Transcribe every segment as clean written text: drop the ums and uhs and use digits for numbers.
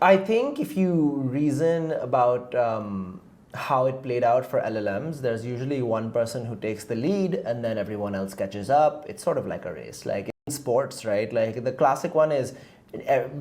I think if you reason about how it played out for LLMs, there's usually one person who takes the lead and then everyone else catches up. It's sort of like a race. Like in sports, right? Like the classic one is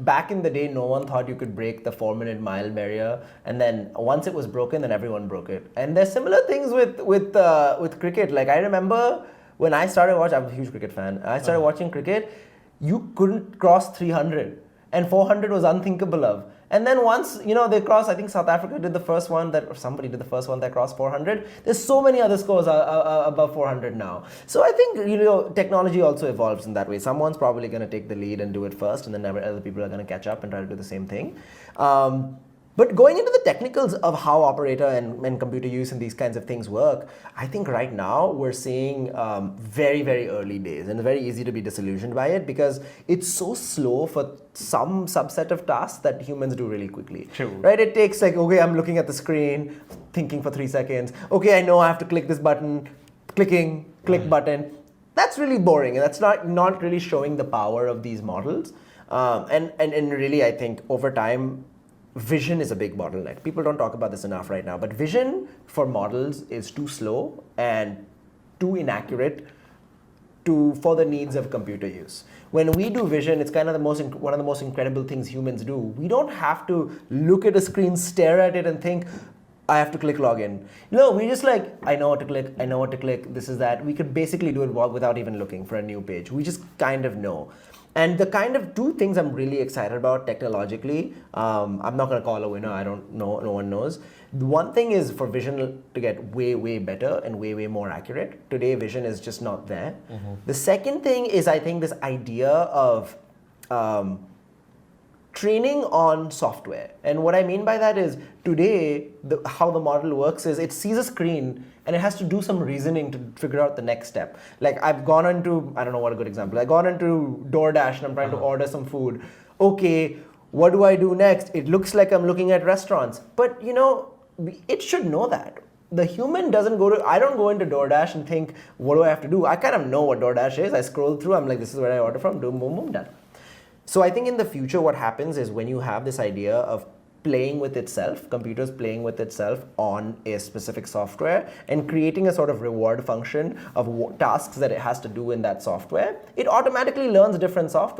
back in the day, no one thought you could break the 4-minute mile barrier, and then once it was broken, then everyone broke it. And there's similar things with cricket. Like I remember when I started watching, I'm a huge cricket fan. I started watching cricket. You couldn't cross 300, and 400 was unthinkable of. And then once, they crossed, I think South Africa did the first one or somebody did the first one that crossed 400. There's so many other scores above 400 now. So I think, technology also evolves in that way. Someone's probably going to take the lead and do it first, and then other people are going to catch up and try to do the same thing. But going into the technicals of how operator and computer use and these kinds of things work, I think right now we're seeing very, very early days, and it's very easy to be disillusioned by it because it's so slow for some subset of tasks that humans do really quickly. True. Right? It takes like, okay, I'm looking at the screen, thinking for 3 seconds. Okay, I know I have to click this button, click button. That's really boring, and that's not really showing the power of these models. And really, I think over time, vision is a big bottleneck. People don't talk about this enough right now, but vision for models is too slow and too inaccurate for the needs of computer use. When we do vision, it's kind of one of the most incredible things humans do. We don't have to look at a screen, stare at it, and think, I have to click login. No, we just like, I know what to click, this is that. We could basically do it without even looking for a new page. We just kind of know. And the kind of two things I'm really excited about technologically, I'm not going to call a winner, I don't know, no one knows. The one thing is for vision to get way, way better and way, way more accurate. Today, vision is just not there. Mm-hmm. The second thing is, I think, this idea of training on software. And what I mean by that is, today, how the model works is it sees a screen and it has to do some reasoning to figure out the next step. Like I've gone into, I don't know what a good example, I've gone into DoorDash and I'm trying to order some food. Okay, what do I do next? It looks like I'm looking at restaurants. But it should know that. The human I don't go into DoorDash and think, what do I have to do? I kind of know what DoorDash is. I scroll through, I'm like, this is where I order from, boom, boom, boom, done. So I think in the future what happens is when you have this idea of playing with itself, computers playing with itself on a specific software and creating a sort of reward function of tasks that it has to do in that software, it automatically learns different software.